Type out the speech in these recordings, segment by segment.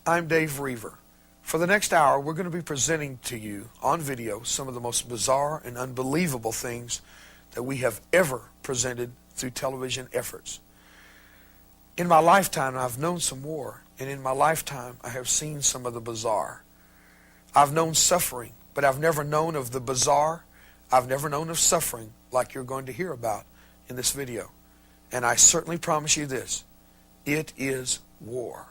I'm Dave Reaver. For the next hour, we're going to be presenting to you on video some of the most bizarre and unbelievable things that we have ever presented through television efforts. In my lifetime, I've known some war, and in my lifetime, I have seen some of the bizarre. I've known suffering, but I've never known of the bizarre. I've never known of suffering like you're going to hear about in this video. And I certainly promise you this, it is war.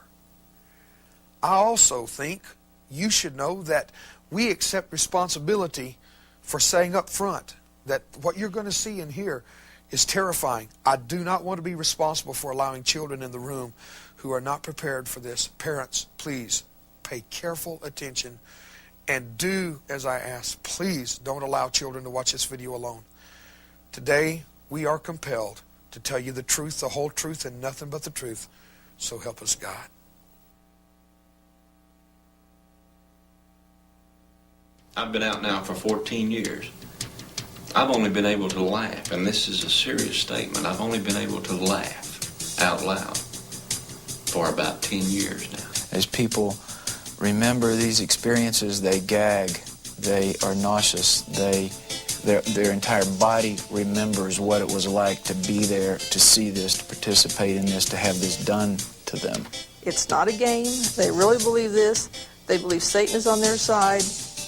I also think you should know that we accept responsibility for saying up front that what you're going to see and hear is terrifying. I do not want to be responsible for allowing children in the room who are not prepared for this. Parents, please pay careful attention and do as I ask. Please don't allow children to watch this video alone. Today, we are compelled to tell you the truth, the whole truth, and nothing but the truth. So help us God. I've been out now for 14 years. I've only been able to laugh, and this is a serious statement, I've only been able to laugh out loud for about 10 years now. As people remember these experiences, they gag, they are nauseous, their entire body remembers what it was like to be there, to see this, to participate in this, to have this done to them. It's not a game. They really believe this. They believe Satan is on their side,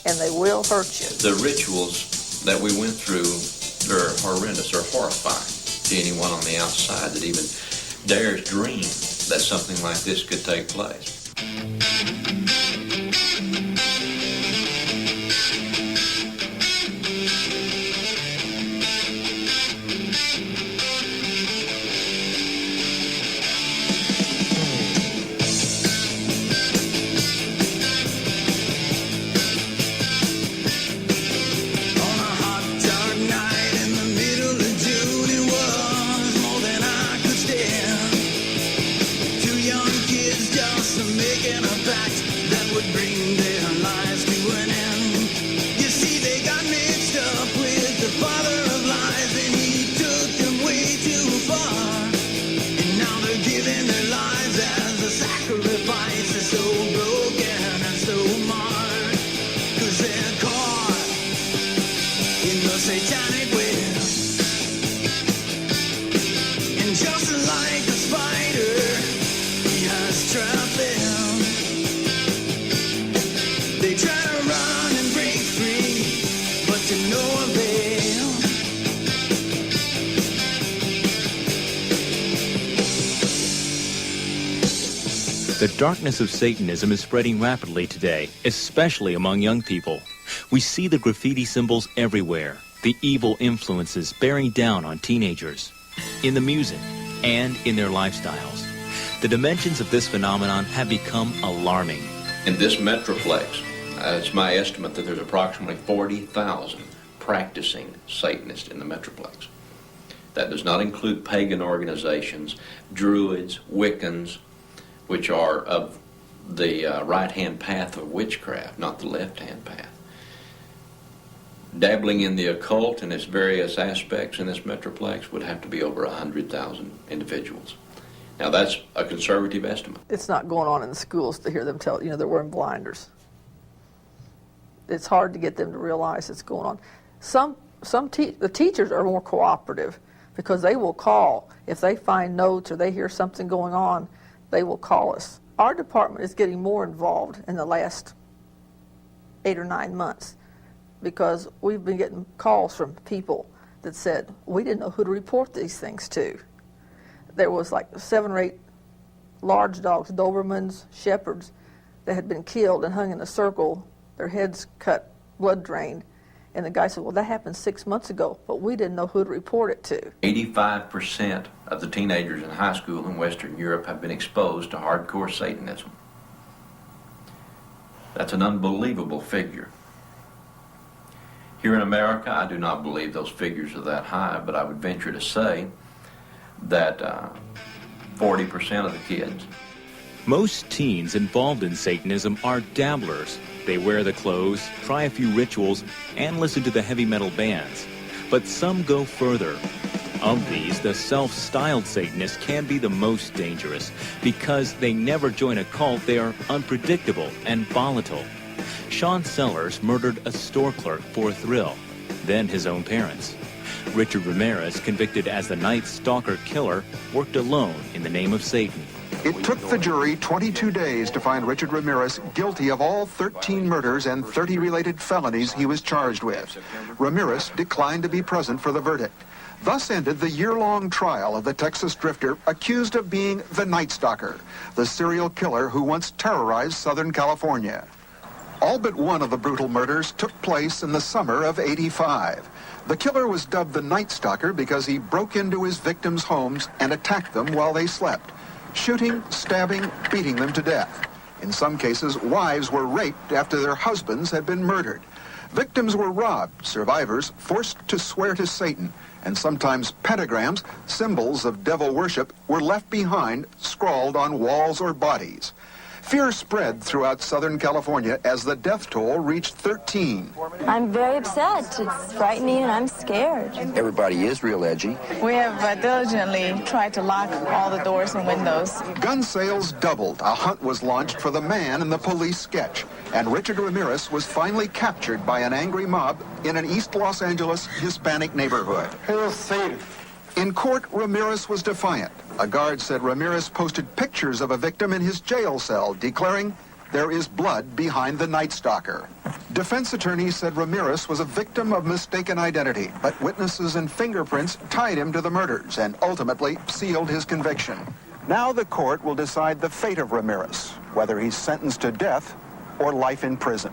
and they will hurt you. The rituals that we went through are horrendous, are horrifying to anyone on the outside that even dares dream that something like this could take place. Satanic web, and just like a spider, he has trapped them. They try to run and break free, but to no avail. The darkness of Satanism is spreading rapidly today, especially among young people. We see the graffiti symbols everywhere. The evil influences bearing down on teenagers, in the music, and in their lifestyles. The dimensions of this phenomenon have become alarming. In this metroplex, it's my estimate that there's approximately 40,000 practicing Satanists in the metroplex. That does not include pagan organizations, Druids, Wiccans, which are of the right-hand path of witchcraft, not the left-hand path. Dabbling in the occult and its various aspects in this metroplex would have to be over 100,000 individuals. Now that's a conservative estimate. It's not going on in the schools to hear them tell, they're wearing blinders. It's hard to get them to realize it's going on. The teachers are more cooperative because they will call. If they find notes or they hear something going on, they will call us. Our department is getting more involved in the last 8 or 9 months, because we've been getting calls from people that said, we didn't know who to report these things to. There was like 7 or 8 large dogs, Dobermans, Shepherds, that had been killed and hung in a circle, their heads cut, blood drained. And the guy said, well, that happened 6 months ago, but we didn't know who to report it to. 85% of the teenagers in high school in Western Europe have been exposed to hardcore Satanism. That's an unbelievable figure. Here in America, I do not believe those figures are that high, but I would venture to say that 40% of the kids. Most teens involved in Satanism are dabblers. They wear the clothes, try a few rituals, and listen to the heavy metal bands. But some go further. Of these, the self-styled Satanists can be the most dangerous because they never join a cult. They are unpredictable and volatile. Sean Sellers murdered a store clerk for a thrill, then his own parents. Richard Ramirez, convicted as the Night Stalker killer, worked alone in the name of Satan. It took the jury 22 days to find Richard Ramirez guilty of all 13 murders and 30 related felonies he was charged with. Ramirez declined to be present for the verdict. Thus ended the year-long trial of the Texas drifter accused of being the Night Stalker, the serial killer who once terrorized Southern California. All but one of the brutal murders took place in the summer of '85. The killer was dubbed the Night Stalker because he broke into his victims' homes and attacked them while they slept, shooting, stabbing, beating them to death. In some cases, wives were raped after their husbands had been murdered. Victims were robbed, survivors forced to swear to Satan, and sometimes pentagrams, symbols of devil worship, were left behind, scrawled on walls or bodies. Fear spread throughout Southern California as the death toll reached 13. I'm very upset. It's frightening and I'm scared. Everybody is real edgy. We have diligently tried to lock all the doors and windows. Gun sales doubled. A hunt was launched for the man in the police sketch. And Richard Ramirez was finally captured by an angry mob in an East Los Angeles Hispanic neighborhood. Hail Satan. In court, Ramirez was defiant. A guard said Ramirez posted pictures of a victim in his jail cell, declaring, "There is blood behind the Night Stalker." Defense attorneys said Ramirez was a victim of mistaken identity, but witnesses and fingerprints tied him to the murders and ultimately sealed his conviction. Now the court will decide the fate of Ramirez, whether he's sentenced to death or life in prison.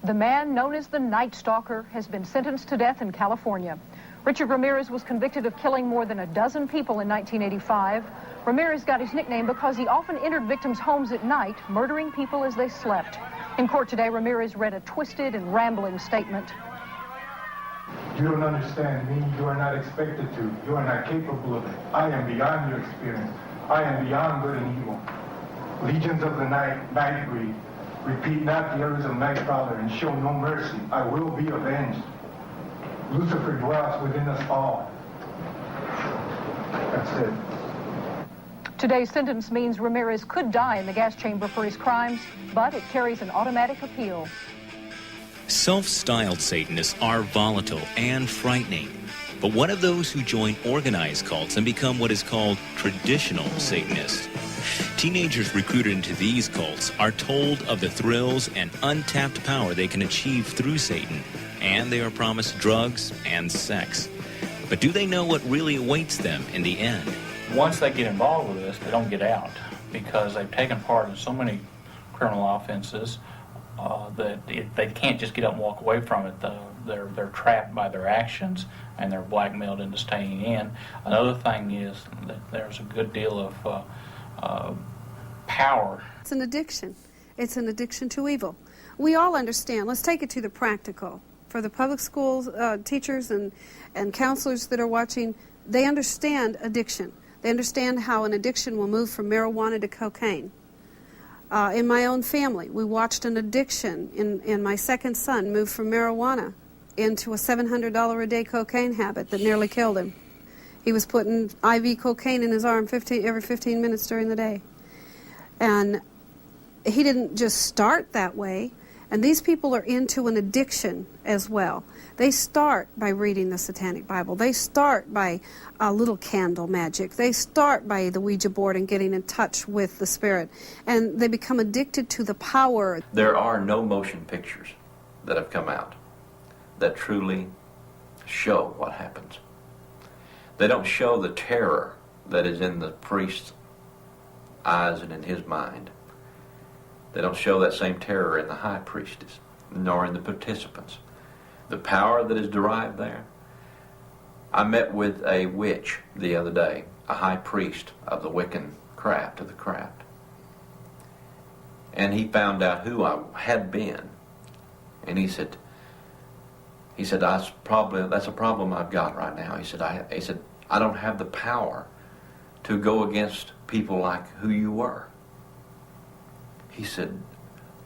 The man known as the Night Stalker has been sentenced to death in California. Richard Ramirez was convicted of killing more than a dozen people in 1985. Ramirez got his nickname because he often entered victims' homes at night, murdering people as they slept. In court today, Ramirez read a twisted and rambling statement. You don't understand me. You are not expected to. You are not capable of it. I am beyond your experience. I am beyond good and evil. Legions of the night breed. Repeat not the errors of Nightcrawler and show no mercy. I will be avenged. Lucifer dwells within us all. That's it. Today's sentence means Ramirez could die in the gas chamber for his crimes, but it carries an automatic appeal. Self-styled Satanists are volatile and frightening. But what of those who join organized cults and become what is called traditional Satanists? Teenagers recruited into these cults are told of the thrills and untapped power they can achieve through Satan, and they are promised drugs and sex. But do they know what really awaits them in the end? Once they get involved with this, they don't get out because they've taken part in so many criminal offenses that they can't just get up and walk away from it. They're trapped by their actions and they're blackmailed into staying in. Another thing is that there's a good deal of power. It's an addiction. It's an addiction to evil. We all understand. Let's take it to the practical. For the public schools teachers and counselors that are watching, they understand addiction. They understand how an addiction will move from marijuana to cocaine. In my own family, we watched an addiction in my second son move from marijuana into a $700 a day cocaine habit that nearly killed him. He was putting IV cocaine in his arm every 15 minutes during the day. And he didn't just start that way. And these people are into an addiction as well. They start by reading the Satanic Bible. They start by a little candle magic. They start by the Ouija board and getting in touch with the spirit. And they become addicted to the power. There are no motion pictures that have come out that truly show what happens. They don't show the terror that is in the priest's eyes and in his mind. They don't show that same terror in the high priestess, nor in the participants. The power that is derived there. I met with a witch the other day, a high priest of the Wiccan craft, of the craft. And he found out who I had been. And he said, that's a problem I've got right now. He said, I don't have the power to go against people like who you were. He said,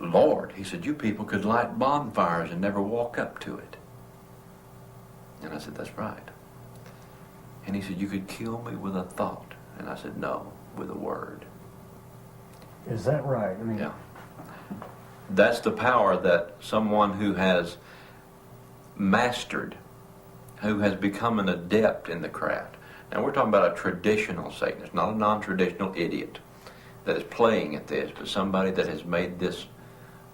Lord, he said, you people could light bonfires and never walk up to it. And I said, that's right. And he said, you could kill me with a thought. And I said, no, with a word. Is that right? I mean, yeah. That's the power that someone who has mastered, who has become an adept in the craft. Now we're talking about a traditional Satanist, not a non-traditional idiot that is playing at this, but somebody that has made this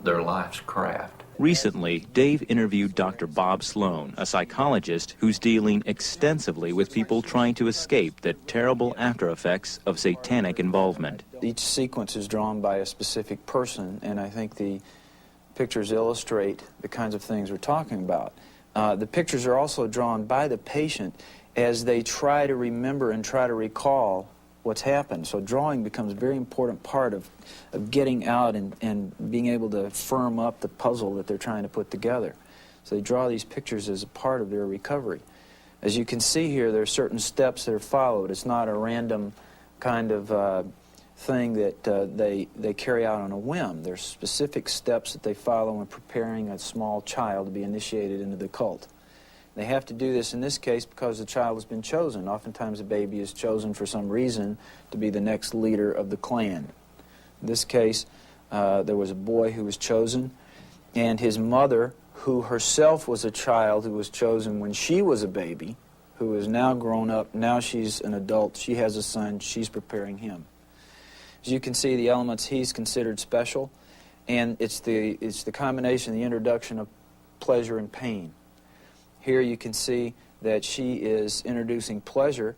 their life's craft. Recently, Dave interviewed Dr. Bob Sloan, a psychologist who's dealing extensively with people trying to escape the terrible after effects of satanic involvement. Each sequence is drawn by a specific person, and I think the pictures illustrate the kinds of things we're talking about. The pictures are also drawn by the patient as they try to remember and try to recall what's happened. So drawing becomes a very important part of getting out and being able to firm up the puzzle that they're trying to put together. So they draw these pictures as a part of their recovery. As you can see here, there are certain steps that are followed. It's not a random kind of thing that they carry out on a whim. There's specific steps that they follow when preparing a small child to be initiated into the cult. They have to do this in this case because the child has been chosen. Oftentimes a baby is chosen for some reason to be the next leader of the clan. In this case, there was a boy who was chosen, and his mother, who herself was a child who was chosen when she was a baby, who is now grown up, now she's an adult, she has a son, she's preparing him. As you can see, the elements he's considered special, and it's the combination, the introduction of pleasure and pain. Here you can see that she is introducing pleasure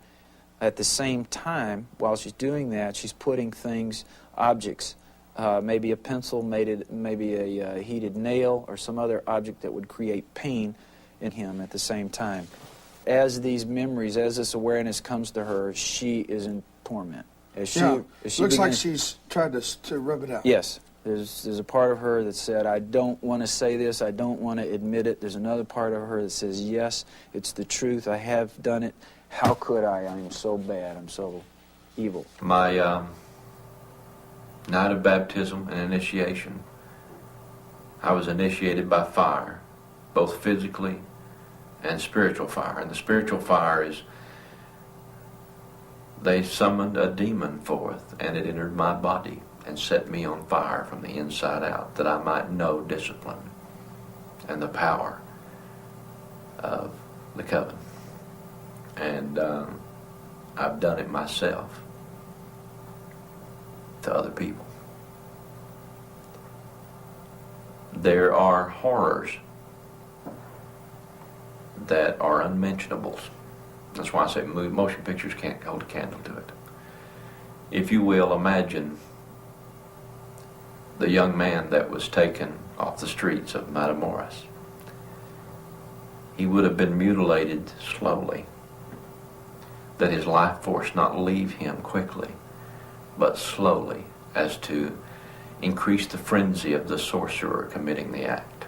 at the same time. While she's doing that, she's putting things, objects, maybe a pencil, maybe a heated nail, or some other object that would create pain in him at the same time. As these memories, as this awareness comes to her, she is in torment. As she looks like she's tried to rub it out. Yes. There's a part of her that said, I don't want to say this, I don't want to admit it. There's another part of her that says, yes, it's the truth, I have done it. How could I? I'm so bad, I'm so evil. My night of baptism and initiation, I was initiated by fire, both physically and spiritual fire. And the spiritual fire is, they summoned a demon forth, and it entered my body and set me on fire from the inside out, that I might know discipline and the power of the coven. And I've done it myself to other people. There are horrors that are unmentionables. That's why I say motion pictures can't hold a candle to it. If you will, imagine the young man that was taken off the streets of Matamoros. He would have been mutilated slowly, that his life force not leave him quickly, but slowly, as to increase the frenzy of the sorcerer committing the act.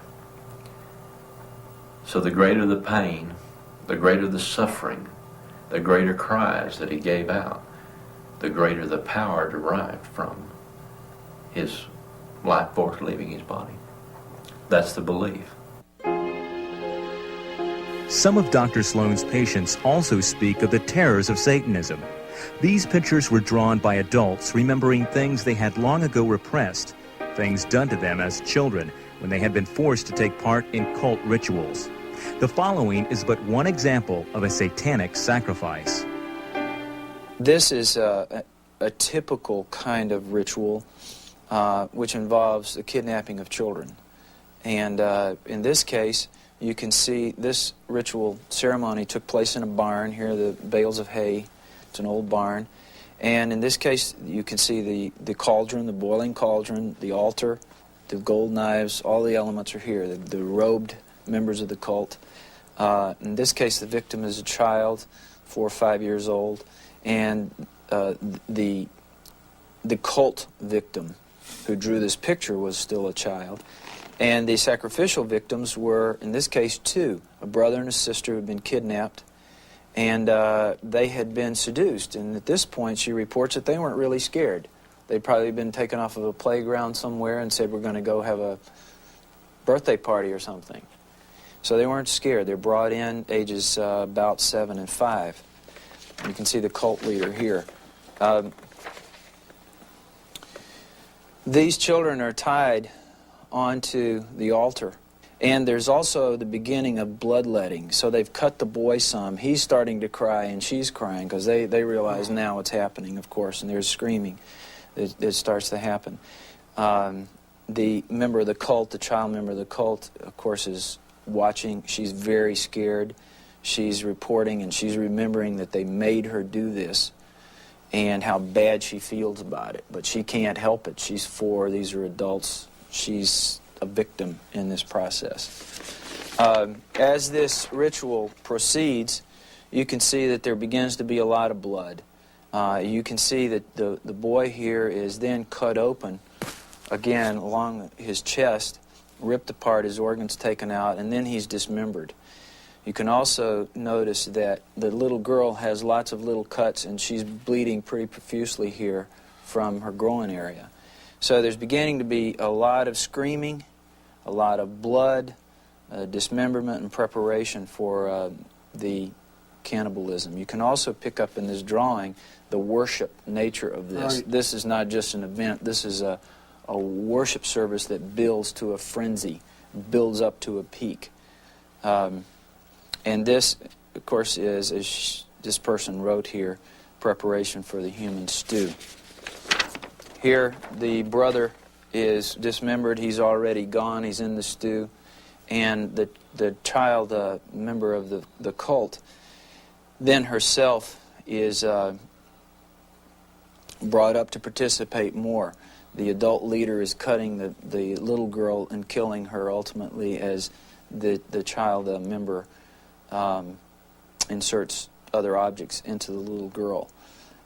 So the greater the pain, the greater the suffering, the greater cries that he gave out, the greater the power derived from his life force leaving his body. That's the belief. Some of Dr. Sloan's patients also speak of the terrors of Satanism. These pictures were drawn by adults remembering things they had long ago repressed, things done to them as children when they had been forced to take part in cult rituals. The following is but one example of a satanic sacrifice. This is a typical kind of ritual which involves the kidnapping of children. And in this case, you can see this ritual ceremony took place in a barn. Here are the bales of hay. It's an old barn. And in this case, you can see the cauldron, the boiling cauldron, the altar, the gold knives, all the elements are here, the robed members of the cult. In this case, the victim is a child, 4 or 5 years old, and the cult victim who drew this picture was still a child. And the sacrificial victims were, in this case, 2, a brother and a sister who had been kidnapped, and they had been seduced. And at this point, she reports that they weren't really scared. They'd probably been taken off of a playground somewhere and said, we're going to go have a birthday party or something. So they weren't scared. They're brought in ages about 7 and 5. You can see the cult leader here. These children are tied onto the altar. And there's also the beginning of bloodletting. So they've cut the boy some. He's starting to cry and she's crying because they realize now what's happening, of course, and there's screaming. It starts to happen. The member of the cult, the child member of the cult, of course, is watching. She's very scared. She's reporting and she's remembering that they made her do this and how bad she feels about it. But she can't help it. She's 4. These are adults. She's a victim in this process. As this ritual proceeds, you can see that there begins to be a lot of blood. You can see that the boy here is then cut open, again, along his chest, ripped apart, his organs taken out, and then he's dismembered. You can also notice that the little girl has lots of little cuts, and she's bleeding pretty profusely here from her groin area. So there's beginning to be a lot of screaming, a lot of blood, dismemberment, and preparation for the cannibalism. You can also pick up in this drawing the worship nature of this. Right. This is not just an event. This is a worship service that builds to a frenzy, builds up to a peak. And this, of course, is, as this person wrote here, preparation for the human stew. Here, the brother is dismembered. He's already gone. He's in the stew. And the child, member of the cult, then herself is brought up to participate more. The adult leader is cutting the little girl and killing her ultimately as the child member inserts other objects into the little girl.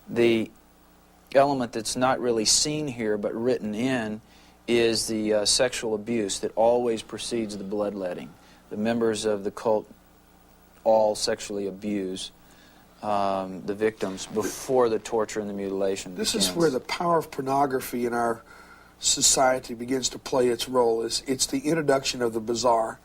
The element that's not really seen here but written in is the sexual abuse that always precedes the bloodletting. The members of the cult all sexually abuse the victims before the torture and the mutilation begins. This is where the power of pornography in our society begins to play its role. It's the introduction of the bizarre,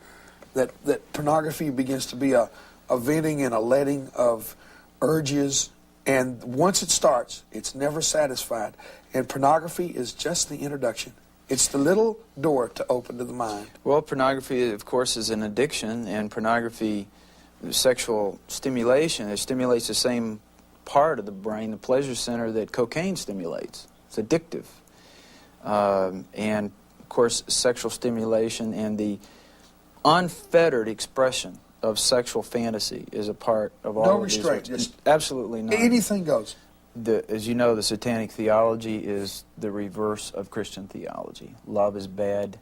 that pornography begins to be a venting and a letting of urges, and once it starts, it's never satisfied. And pornography is just the introduction. It's the little door to open to the mind. Well, pornography, of course, is an addiction, and pornography, sexual stimulation, it stimulates the same part of the brain, the pleasure center, that cocaine stimulates. It's addictive. And, of course, sexual stimulation and the unfettered expression of sexual fantasy is a part of all of these. No restraint. Just absolutely not. Anything goes. As you know, the Satanic theology is the reverse of Christian theology. Love is bad.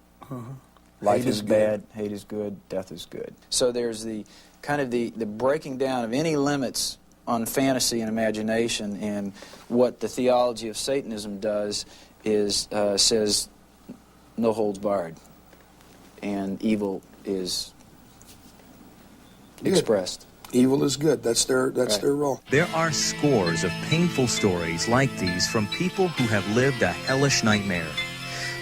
Life is bad. Hate is good. Death is good. So there's the kind of the breaking down of any limits on fantasy and imagination, and what the theology of Satanism does is says no holds barred, and evil is expressed. Evil is good. That's their role. There are scores of painful stories like these from people who have lived a hellish nightmare.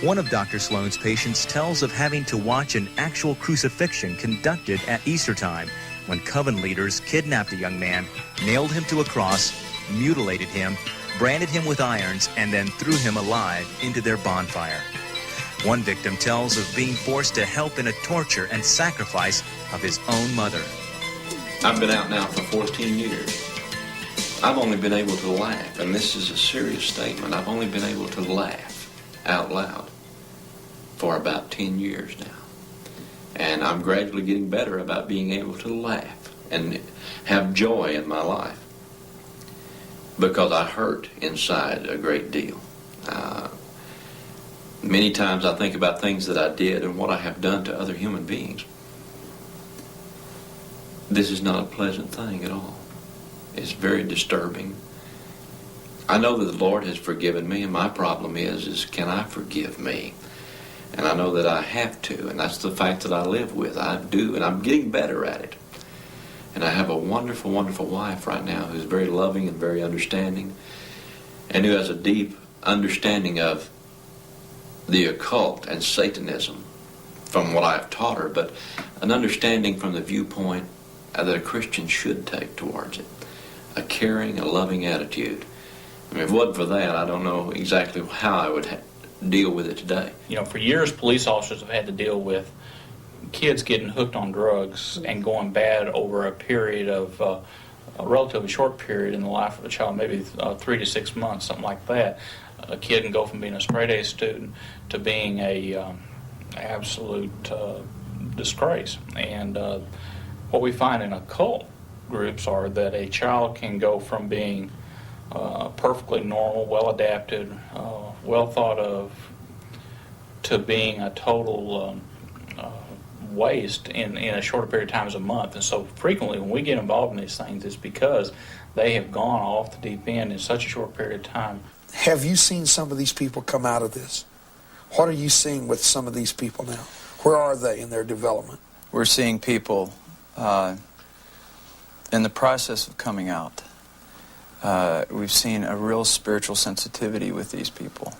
One of Dr. Sloan's patients tells of having to watch an actual crucifixion conducted at Easter time, when coven leaders kidnapped a young man, nailed him to a cross, mutilated him, branded him with irons, and then threw him alive into their bonfire. One victim tells of being forced to help in a torture and sacrifice of his own mother. I've been out now for 14 years. I've only been able to laugh, and this is a serious statement. I've only been able to laugh out loud for about 10 years now. And I'm gradually getting better about being able to laugh and have joy in my life, because I hurt inside a great deal. Many times I think about things that I did and what I have done to other human beings. This is not a pleasant thing at all. It's very disturbing. I know that the Lord has forgiven me, and my problem is can I forgive me? And I know that I have to, and that's the fact that I live with. I do, and I'm getting better at it. And I have a wonderful, wonderful wife right now who's very loving and very understanding, and who has a deep understanding of the occult and Satanism from what I've taught her, but an understanding from the viewpoint that a Christian should take towards it. A caring, a loving attitude. I mean, if it wasn't for that, I don't know exactly how I would deal with it today. You know, for years, police officers have had to deal with kids getting hooked on drugs and going bad over a period of a relatively short period in the life of a child, maybe 3 to 6 months, something like that. A kid can go from being a straight-A student to being a absolute disgrace. And what we find in occult groups are that a child can go from being perfectly normal, well-adapted, well thought of, to being a total waste in a shorter period of time as a month. And so frequently when we get involved in these things, it's because they have gone off the deep end in such a short period of time. Have you seen some of these people come out of this? What are you seeing with some of these people now? Where are they in their development? We're seeing people in the process of coming out. We've seen a real spiritual sensitivity with these people.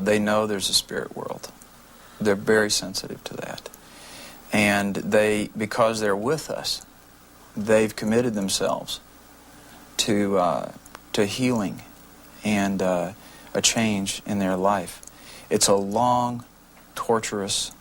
They know there's a spirit world. They're very sensitive to that. And they, because they're with us, they've committed themselves to healing and a change in their life. It's a long, torturous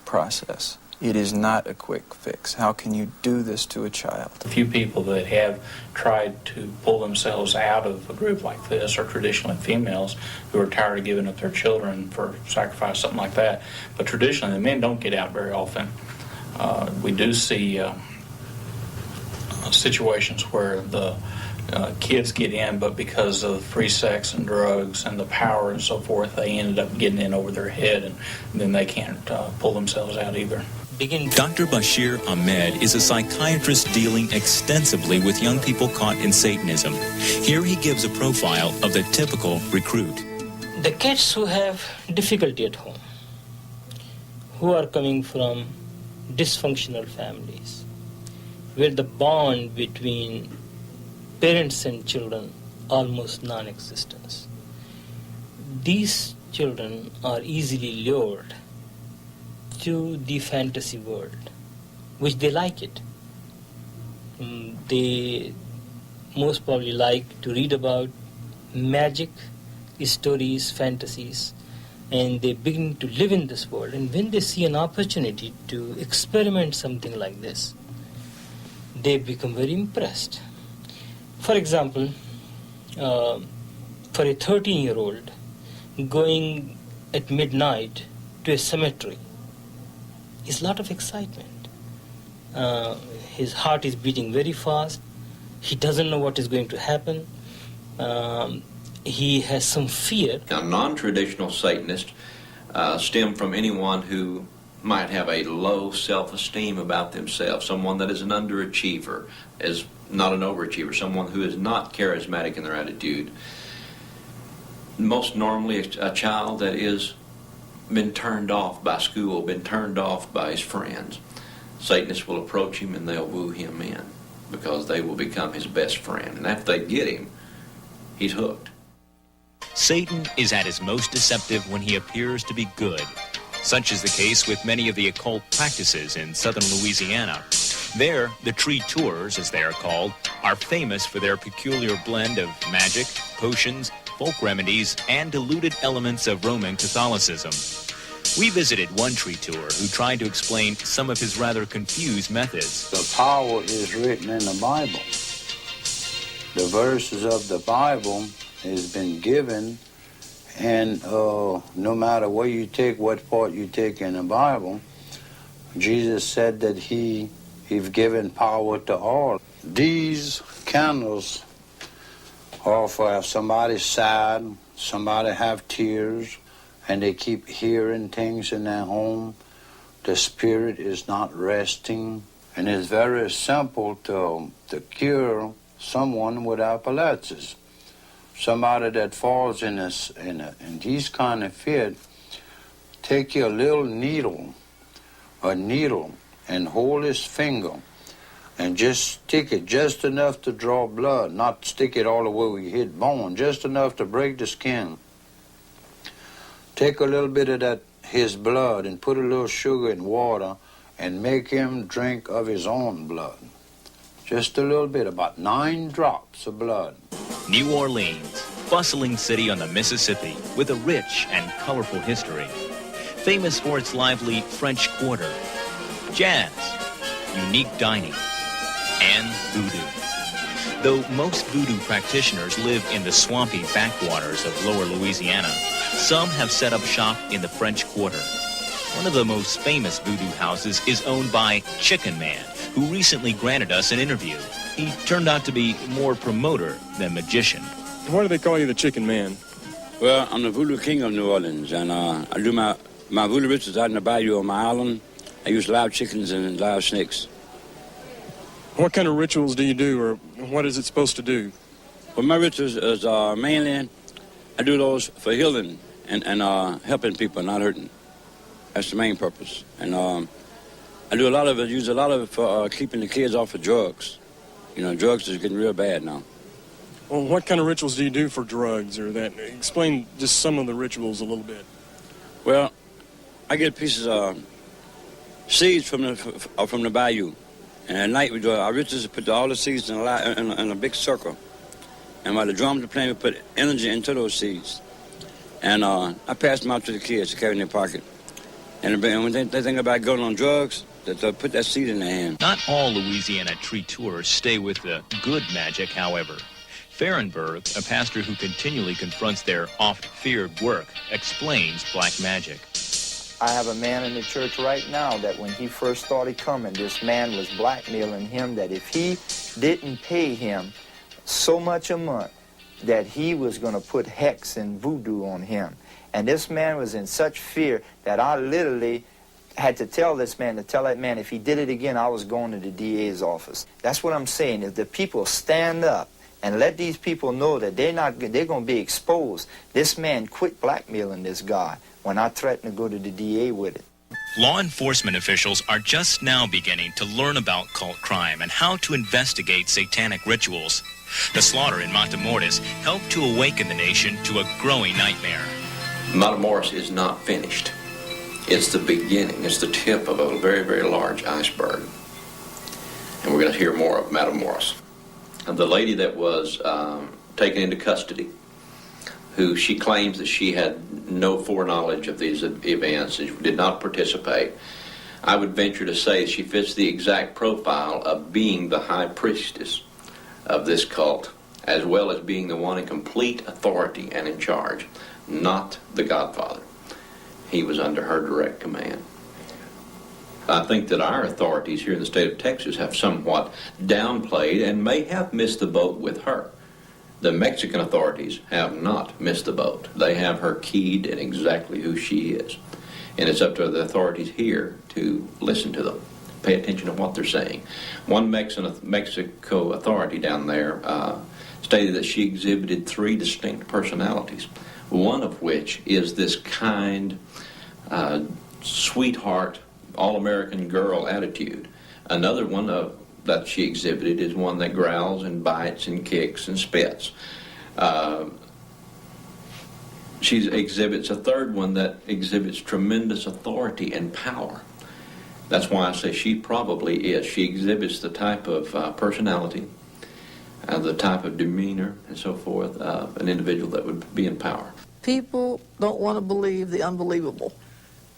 process. It is not a quick fix. How can you do this to a child? A few people that have tried to pull themselves out of a group like this are traditionally females who are tired of giving up their children for sacrifice, something like that. But traditionally, the men don't get out very often. We do see situations where the kids get in, but because of free sex and drugs and the power and so forth, they ended up getting in over their head, and then they can't pull themselves out either. Dr. Bashir Ahmed is a psychiatrist dealing extensively with young people caught in Satanism. Here he gives a profile of the typical recruit. The kids who have difficulty at home, who are coming from dysfunctional families, where the bond between parents and children almost non-existent. These children are easily lured to the fantasy world, which they like it. They most probably like to read about magic, stories, fantasies, and they begin to live in this world. And when they see an opportunity to experiment something like this, they become very impressed. For example, for a 13-year-old going at midnight to a cemetery is a lot of excitement. His heart is beating very fast. He doesn't know what is going to happen. He has some fear. Now, non-traditional Satanists stem from anyone who might have a low self-esteem about themselves, someone that is an underachiever, is not an overachiever, someone who is not charismatic in their attitude. Most normally a child that is been turned off by school, been turned off by his friends. Satanists will approach him and they'll woo him in because they will become his best friend. And after they get him, he's hooked. Satan is at his most deceptive when he appears to be good. Such is the case with many of the occult practices in southern Louisiana. There, the tree tours, as they are called, are famous for their peculiar blend of magic, potions, folk remedies, and diluted elements of Roman Catholicism. We visited one tree tour who tried to explain some of his rather confused methods. The power is written in the Bible. The verses of the Bible has been given, and no matter where you take, what part you take in the Bible, Jesus said that he's given power to all. These candles are for if somebody's sad, somebody have tears, and they keep hearing things in their home, the spirit is not resting. And it's very simple to cure someone with epilepsy. Somebody that falls in these kind of fit, take your little needle, and hold his finger and just stick it just enough to draw blood, not stick it all the way where you hit bone, just enough to break the skin. Take a little bit of that, his blood, and put a little sugar in water and make him drink of his own blood. Just a little bit, about 9 drops of blood. New Orleans, bustling city on the Mississippi with a rich and colorful history. Famous for its lively French Quarter, jazz, unique dining, and voodoo. Though most voodoo practitioners live in the swampy backwaters of lower Louisiana, some have set up shop in the French Quarter. One of the most famous voodoo houses is owned by Chicken Man, who recently granted us an interview. He turned out to be more promoter than magician. Why do they call you the Chicken Man? Well, I'm the voodoo king of New Orleans, and I do my voodoo rituals out in the bayou on my island. I use live chickens and live snakes. What kind of rituals do you do, or what is it supposed to do? Well, my rituals is mainly, I do those for healing and helping people, not hurting. That's the main purpose. And I do a lot of it, use a lot of it for keeping the kids off of drugs. You know, drugs is getting real bad now. Well, what kind of rituals do you do for drugs, or that? Explain just some of the rituals a little bit. Well, I get pieces of seeds from the bayou. And at night we do our rituals, put all the seeds in a big circle. And while the drums are playing, we put energy into those seeds. And I pass them out to the kids to carry in their pocket. And when they think about going on drugs, they'll put that seed in their hand. Not all Louisiana tree tours stay with the good magic, however. Fahrenberg, a pastor who continually confronts their oft-feared work, explains black magic. I have a man in the church right now that when he first started coming, this man was blackmailing him that if he didn't pay him so much a month, that he was going to put hex and voodoo on him. And this man was in such fear that I literally had to tell this man, if he did it again, I was going to the DA's office. That's what I'm saying. If the people stand up and let these people know that they're going to be exposed, this man quit blackmailing this guy when I threatened to go to the DA with it. Law enforcement officials are just now beginning to learn about cult crime and how to investigate satanic rituals. The slaughter in Matamoros helped to awaken the nation to a growing nightmare. Matamoros is not finished. It's the beginning. It's the tip of a very, very large iceberg. And we're going to hear more of Matamoros. And the lady that was taken into custody, who she claims that she had no foreknowledge of these events and did not participate, I would venture to say she fits the exact profile of being the high priestess of this cult, as well as being the one in complete authority and in charge, not the Godfather. He was under her direct command. I think that our authorities here in the state of Texas have somewhat downplayed and may have missed the boat with her. The Mexican authorities have not missed the boat. They have her keyed in exactly who she is. And it's up to the authorities here to listen to them, pay attention to what they're saying. One Mexico authority down there stated that she exhibited 3 distinct personalities, one of which is this kind, sweetheart, all-American girl attitude. Another one that she exhibited is one that growls and bites and kicks and spits. She exhibits a third one that exhibits tremendous authority and power. That's why I say she probably is. She exhibits the type of personality, the type of demeanor, and so forth, an individual that would be in power. People don't want to believe the unbelievable.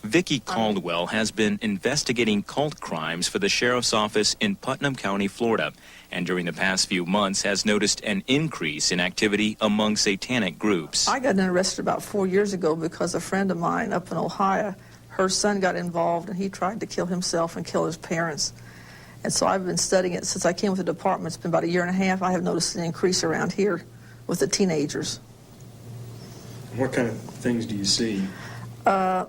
Vicki Caldwell has been investigating cult crimes for the sheriff's office in Putnam County, Florida, and during the past few months has noticed an increase in activity among satanic groups. I got interested about 4 years ago because a friend of mine up in Ohio, her son got involved and he tried to kill himself and kill his parents. And so I've been studying it since I came with the department. It's been about 1.5 years. I have noticed an increase around here with the teenagers. What kind of things do you see?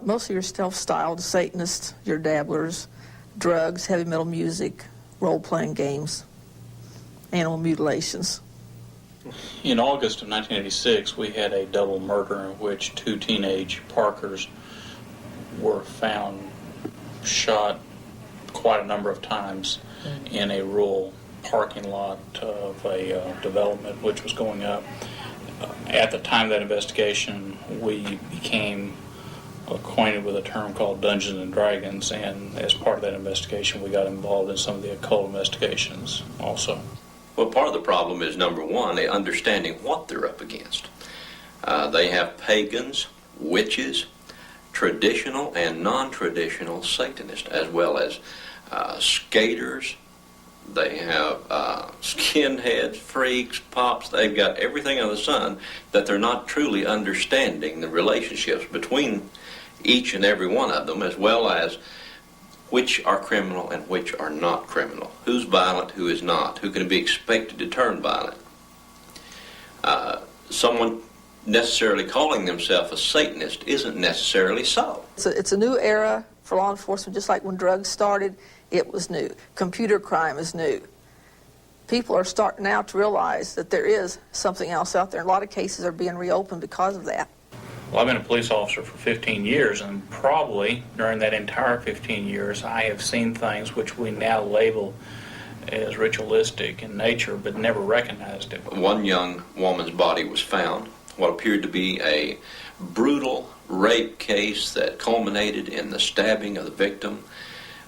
Mostly your self-styled Satanists, your dabblers, drugs, heavy metal music, role-playing games, animal mutilations. In August of 1986, we had a double murder in which 2 teenage Parkers were found shot quite a number of times in a rural parking lot of a development which was going up. At the time of that investigation, we became acquainted with a term called Dungeons and Dragons, and as part of that investigation, we got involved in some of the occult investigations also. Well, part of the problem is, number one, understanding what they're up against. They have pagans, witches, traditional and non-traditional Satanists, as well as skaters. They have skinheads, freaks, pops. They've got everything under the sun that they're not truly understanding the relationships between each and every one of them, as well as which are criminal and which are not criminal. Who's violent, who is not, who can be expected to turn violent. Someone necessarily calling themselves a Satanist isn't necessarily so. It's a new era for law enforcement, just like when drugs started, it was new. Computer crime is new. People are starting now to realize that there is something else out there. A lot of cases are being reopened because of that. Well, I've been a police officer for 15 years, and probably during that entire 15 years, I have seen things which we now label as ritualistic in nature, but never recognized it. One young woman's body was found, what appeared to be a brutal rape case that culminated in the stabbing of the victim,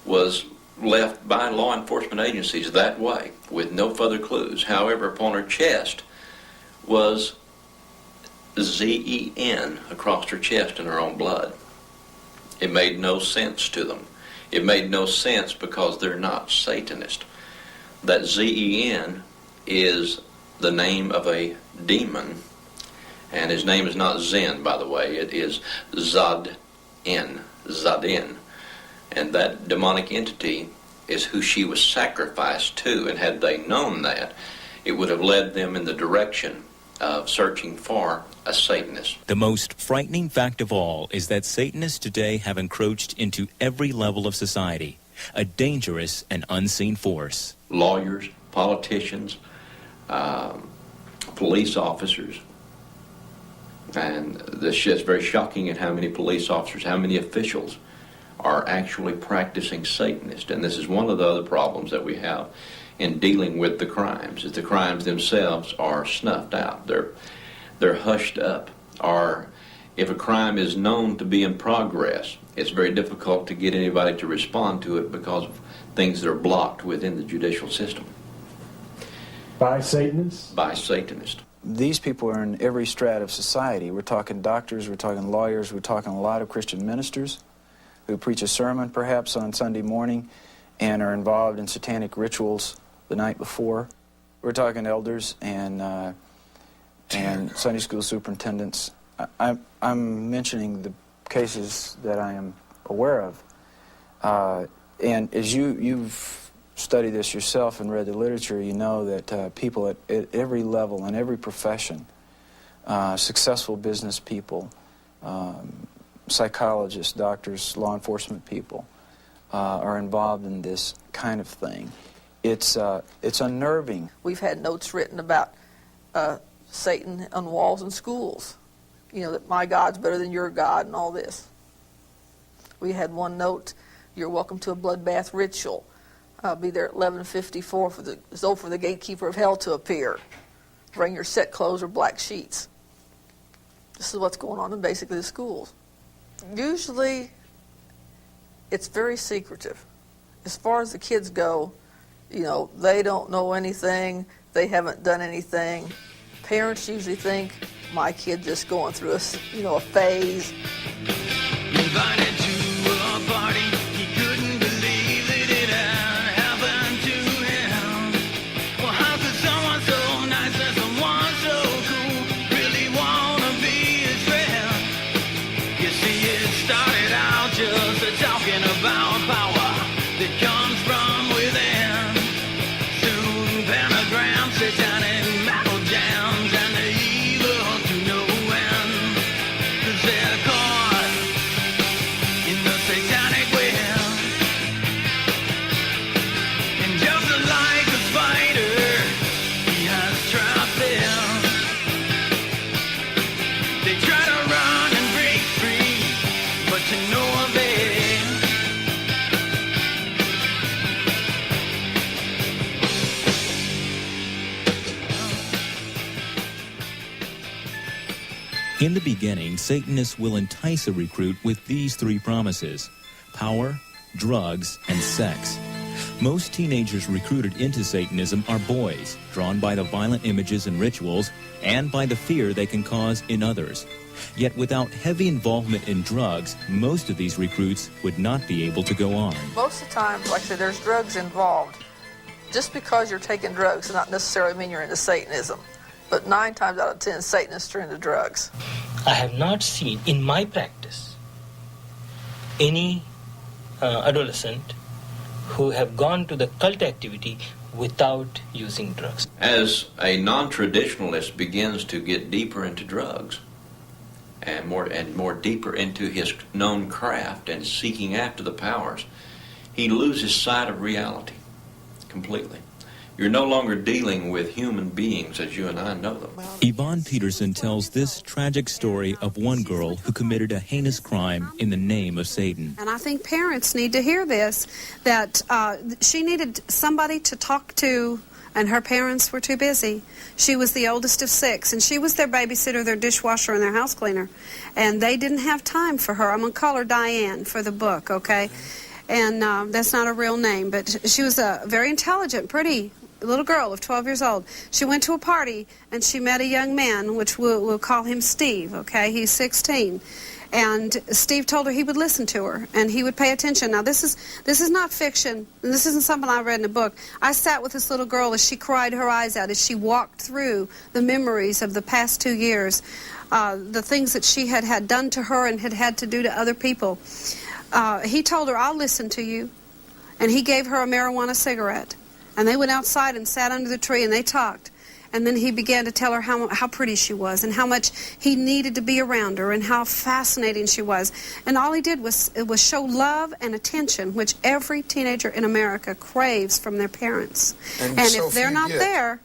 was left by law enforcement agencies that way, with no further clues. However, upon her chest was Z-E-N across her chest in her own blood. It made no sense to them. It made no sense because they're not Satanist. That Z-E-N is the name of a demon, and his name is not Zen, by the way. It is Zad-In, Zadin. And that demonic entity is who she was sacrificed to, and had they known that, it would have led them in the direction of searching for a Satanist. The most frightening fact of all is that Satanists today have encroached into every level of society, a dangerous and unseen force. Lawyers, politicians, police officers, and this is very shocking at how many police officers, how many officials are actually practicing Satanist. And this is one of the other problems that we have in dealing with the crimes, is the crimes themselves are snuffed out. They're hushed up. Or if a crime is known to be in progress, it's very difficult to get anybody to respond to it because of things that are blocked within the judicial system. By Satanists? By Satanists. These people are in every strata of society. We're talking doctors, we're talking lawyers, we're talking a lot of Christian ministers who preach a sermon perhaps on Sunday morning and are involved in satanic rituals the night before. We're talking elders and Sunday school superintendents. I'm mentioning the cases that I am aware of. And as you've studied this yourself and read the literature, you know that people at every level and every profession, successful business people, psychologists, doctors, law enforcement people, are involved in this kind of thing. It's unnerving. We've had notes written about Satan on walls in schools. You know, that my God's better than your God and all this. We had one note, you're welcome to a bloodbath ritual. Be there at 11:54 for the gatekeeper of hell to appear. Bring your set clothes or black sheets. This is what's going on in basically the schools. Usually, it's very secretive. As far as the kids go, you know, they don't know anything. They haven't done anything. Parents usually think, my kid just going through a phase. Invited to a party, he couldn't believe that it had happened to him. Well, how could someone so nice and someone so cool really wanna be his friend? You see, it started out just talking about power that comes from within. Soon pentagrams, satanic metal jams, and the evil to no end. 'Cause they're caught In the beginning, Satanists will entice a recruit with these three promises: power, drugs, and sex. Most teenagers recruited into Satanism are boys, drawn by the violent images and rituals and by the fear they can cause in others. Yet without heavy involvement in drugs, most of these recruits would not be able to go on. Most of the time, like I said, there's drugs involved. Just because you're taking drugs does not necessarily mean you're into Satanism. But 9 times out of 10, Satanists are into drugs. I have not seen in my practice any adolescent who have gone to the cult activity without using drugs. As a non-traditionalist begins to get deeper into drugs and more deeper into his known craft and seeking after the powers, he loses sight of reality completely. You're no longer dealing with human beings as you and I know them. Yvonne Peterson tells this tragic story of one girl who committed a heinous crime in the name of Satan. And I think parents need to hear this, that she needed somebody to talk to, and her parents were too busy. She was the oldest of 6, and she was their babysitter, their dishwasher, and their house cleaner. And they didn't have time for her. I'm going to call her Diane for the book, okay? And that's not a real name, but she was a very intelligent, pretty little girl of 12 years old. She went to a party, and she met a young man, which we'll call him Steve, okay? He's 16. And Steve told her he would listen to her, and he would pay attention. Now, this is not fiction, and this isn't something I read in a book. I sat with this little girl as she cried her eyes out, as she walked through the memories of the past 2 years, the things that she had done to her and had to do to other people. He told her, I'll listen to you. And he gave her a marijuana cigarette. And they went outside and sat under the tree and they talked. And then he began to tell her how pretty she was and how much he needed to be around her and how fascinating she was. And all he did was show love and attention, which every teenager in America craves from their parents. And so if they're not there,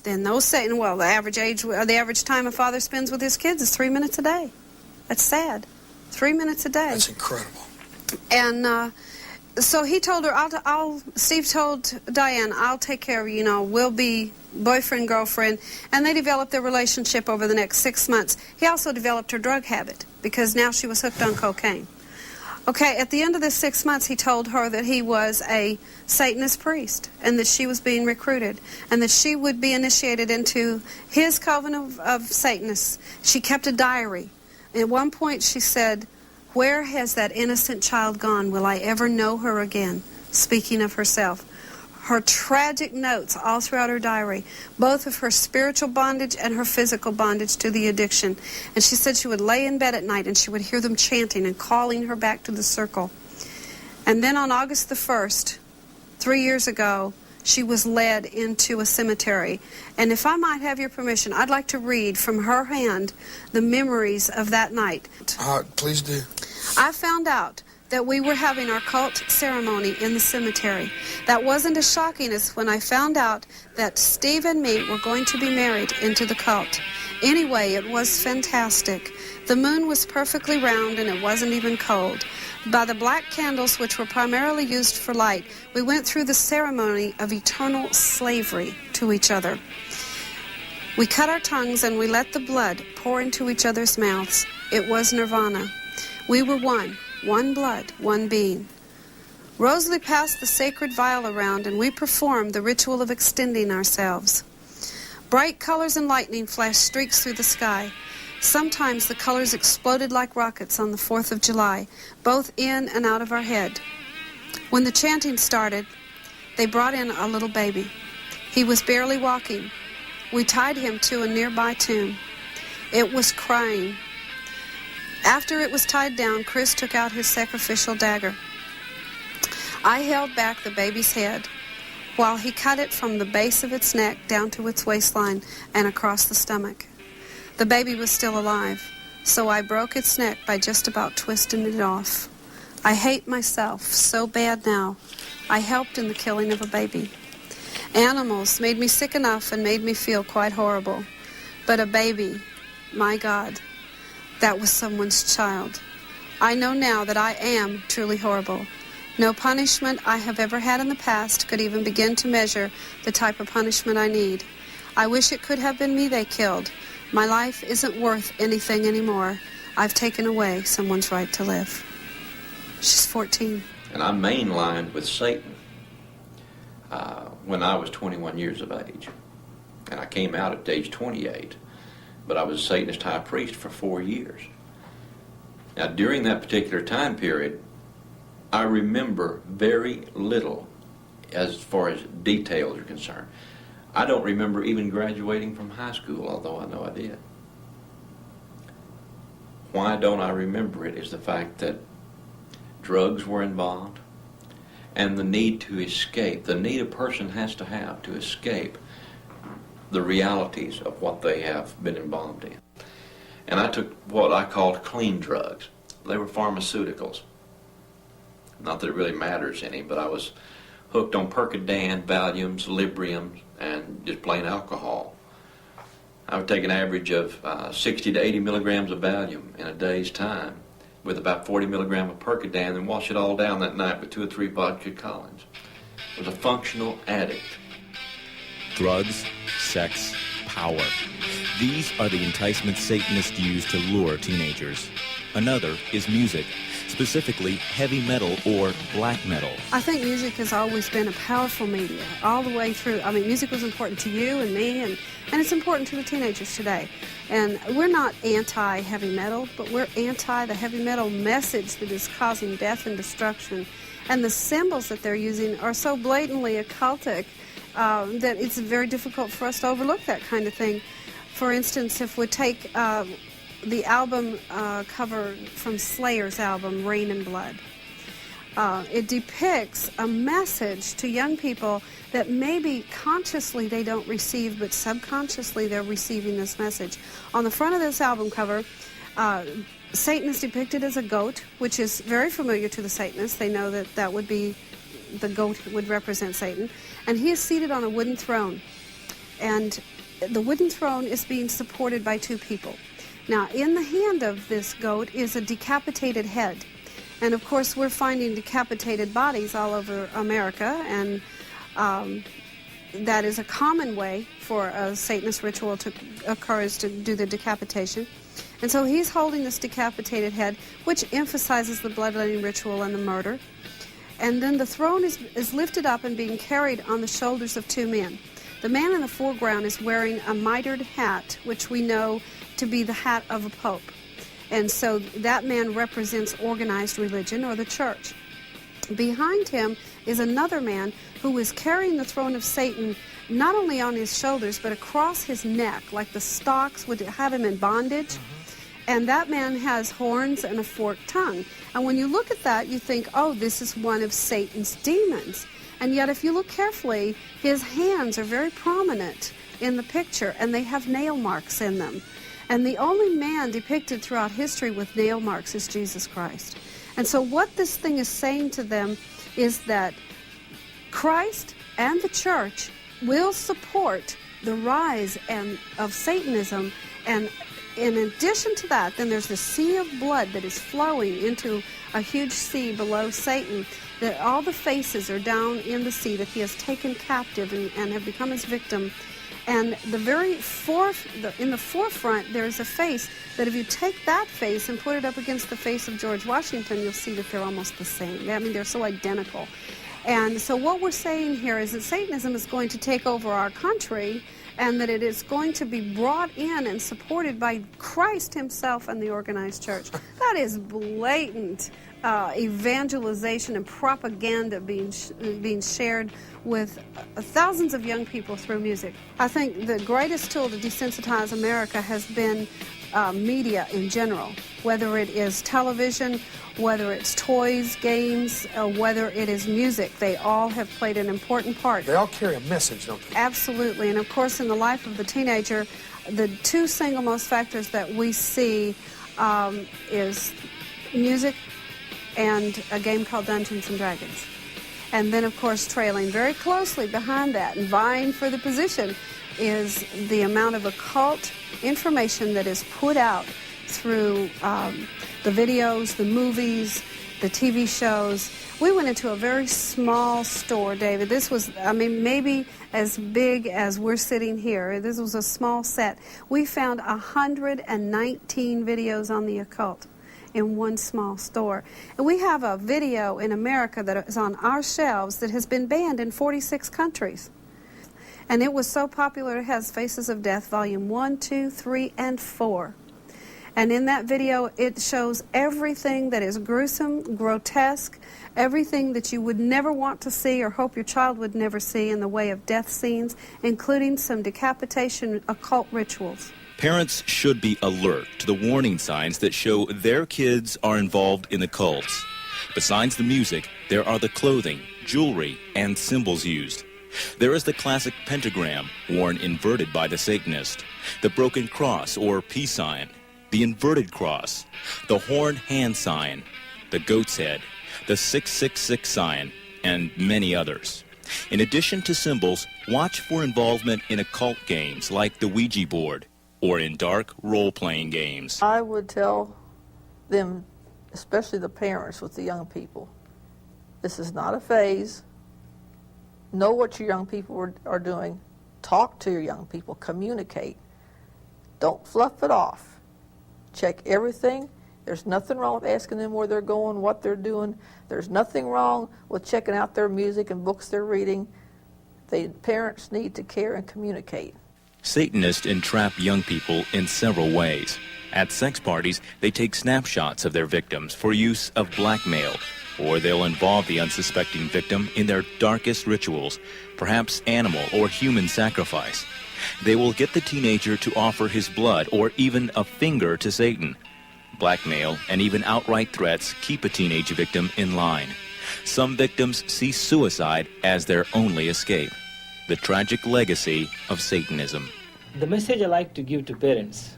then those Satan, well, the average time a father spends with his kids is 3 minutes a day. That's sad. 3 minutes a day. That's incredible. And so he told her, Steve told Diane, I'll take care of you, we'll be boyfriend, girlfriend. And they developed their relationship over the next 6 months. He also developed her drug habit because now she was hooked on cocaine. Okay, at the end of the 6 months, he told her that he was a Satanist priest and that she was being recruited and that she would be initiated into his coven of Satanists. She kept a diary. At one point, she said, "Where has that innocent child gone? Will I ever know her again?" Speaking of herself. Her tragic notes all throughout her diary, both of her spiritual bondage and her physical bondage to the addiction. And she said she would lay in bed at night and she would hear them chanting and calling her back to the circle. And then on August the 1st, 3 years ago, she was led into a cemetery. And if I might have your permission, I'd like to read from her hand the memories of that night. Please do. I found out that we were having our cult ceremony in the cemetery. That wasn't as shocking as when I found out that Steve and me were going to be married into the cult. Anyway, it was fantastic. The moon was perfectly round and it wasn't even cold. By the black candles, which were primarily used for light, we went through the ceremony of eternal slavery to each other. We cut our tongues and we let the blood pour into each other's mouths. It was nirvana. We were one blood, one being. Rosalie passed the sacred vial around and we performed the ritual of extending ourselves. Bright colors and lightning flashed streaks through the sky. Sometimes the colors exploded like rockets on the 4th of July, both in and out of our head. When the chanting started, they brought in a little baby. He was barely walking. We tied him to a nearby tomb. It was crying. After it was tied down, Chris took out his sacrificial dagger. I held back the baby's head while he cut it from the base of its neck down to its waistline and across the stomach. The baby was still alive, so I broke its neck by just about twisting it off. I hate myself so bad now. I helped in the killing of a baby. Animals made me sick enough and made me feel quite horrible. But a baby, my God, that was someone's child. I know now that I am truly horrible. No punishment I have ever had in the past could even begin to measure the type of punishment I need. I wish it could have been me they killed, My life isn't worth anything anymore. I've taken away someone's right to live. She's 14. And I mainlined with Satan when I was 21 years of age. And I came out at age 28. But I was a Satanist high priest for 4 years. Now, during that particular time period, I remember very little as far as details are concerned. I don't remember even graduating from high school, although I know I did. Why don't I remember it is the fact that drugs were involved and the need to escape, the need a person has to escape the realities of what they have been involved in. And I took what I called clean drugs. They were pharmaceuticals. Not that it really matters any, but I was hooked on Percodan, Valiums, Libriums, and just plain alcohol. I would take an average of 60 to 80 milligrams of Valium in a day's time with about 40 milligrams of Percodan and wash it all down that night with 2 or 3 vodka Collins. I was a functional addict. Drugs, sex, power. These are the enticements Satanists use to lure teenagers. Another is music, specifically heavy metal or black metal. I think music has always been a powerful media all the way through. I mean, music was important to you and me, and it's important to the teenagers today. And we're not anti-heavy metal, but we're anti the heavy metal message that is causing death and destruction. And the symbols that they're using are so blatantly occultic that it's very difficult for us to overlook that kind of thing. For instance, if we take the album cover from Slayer's album, Rain and Blood, it depicts a message to young people that maybe consciously they don't receive, but subconsciously they're receiving this message. On the front of this album cover, Satan is depicted as a goat, which is very familiar to the Satanists. They know that that would be, the goat would represent Satan. And he is seated on a wooden throne. And the wooden throne is being supported by 2 people. Now, in the hand of this goat is a decapitated head. And of course, we're finding decapitated bodies all over America, and that is a common way for a Satanist ritual to occur, is to do the decapitation. And so he's holding this decapitated head, which emphasizes the bloodletting ritual and the murder. And then the throne is lifted up and being carried on the shoulders of 2 men. The man in the foreground is wearing a mitered hat, which we know to be the hat of a pope. And so that man represents organized religion or the church. Behind him is another man who is carrying the throne of Satan not only on his shoulders but across his neck, like the stocks would have him in bondage. And that man has horns and a forked tongue. And when you look at that, you think, oh, this is one of Satan's demons. And yet if you look carefully, his hands are very prominent in the picture, and they have nail marks in them. And the only man depicted throughout history with nail marks is Jesus Christ. And so what this thing is saying to them is that Christ and the church will support the rise of Satanism. And in addition to that, then there's the sea of blood that is flowing into a huge sea below Satan, that all the faces are down in the sea that he has taken captive and have become his victim. And in the forefront, there's a face that if you take that face and put it up against the face of George Washington, you'll see that they're almost the same. I mean, they're so identical. And so what we're saying here is that Satanism is going to take over our country, and that it is going to be brought in and supported by Christ himself and the organized church. That is blatant evangelization and propaganda being shared with thousands of young people through music. I think the greatest tool to desensitize America has been media in general, whether it is television, whether it's toys, games, or whether it is music. They all have played an important part. They all carry a message, don't they? Absolutely. And of course, in the life of the teenager, the 2 single most factors that we see is music and a game called Dungeons and Dragons. And then, of course, trailing very closely behind that and vying for the position is the amount of occult information that is put out through the videos, the movies, the TV shows. We went into a very small store, David. This was, maybe as big as we're sitting here. This was a small set. We found 119 videos on the occult in one small store. And we have a video in America that is on our shelves that has been banned in 46 countries. And it was so popular, it has Faces of Death, Volume 1, 2, 3, and 4. And in that video, it shows everything that is gruesome, grotesque, everything that you would never want to see or hope your child would never see in the way of death scenes, including some decapitation occult rituals. Parents should be alert to the warning signs that show their kids are involved in the cults. Besides the music, there are the clothing, jewelry, and symbols used. There is the classic pentagram, worn inverted by the Satanist, the broken cross or peace sign, the inverted cross, the horned hand sign, the goat's head, the 666 sign, and many others. In addition to symbols, watch for involvement in occult games like the Ouija board or in dark role-playing games. I would tell them, especially the parents with the young people, this is not a phase. Know what your young people are doing. Talk to your young people. Communicate. Don't fluff it off. Check everything. There's nothing wrong with asking them where they're going, what they're doing. There's nothing wrong with checking out their music and books they're reading. The parents need to care and communicate. Satanists entrap young people in several ways. At sex parties, they take snapshots of their victims for use of blackmail, or they'll involve the unsuspecting victim in their darkest rituals, perhaps animal or human sacrifice. They will get the teenager to offer his blood or even a finger to Satan. Blackmail and even outright threats keep a teenage victim in line. Some victims see suicide as their only escape. The tragic legacy of Satanism. The message I like to give to parents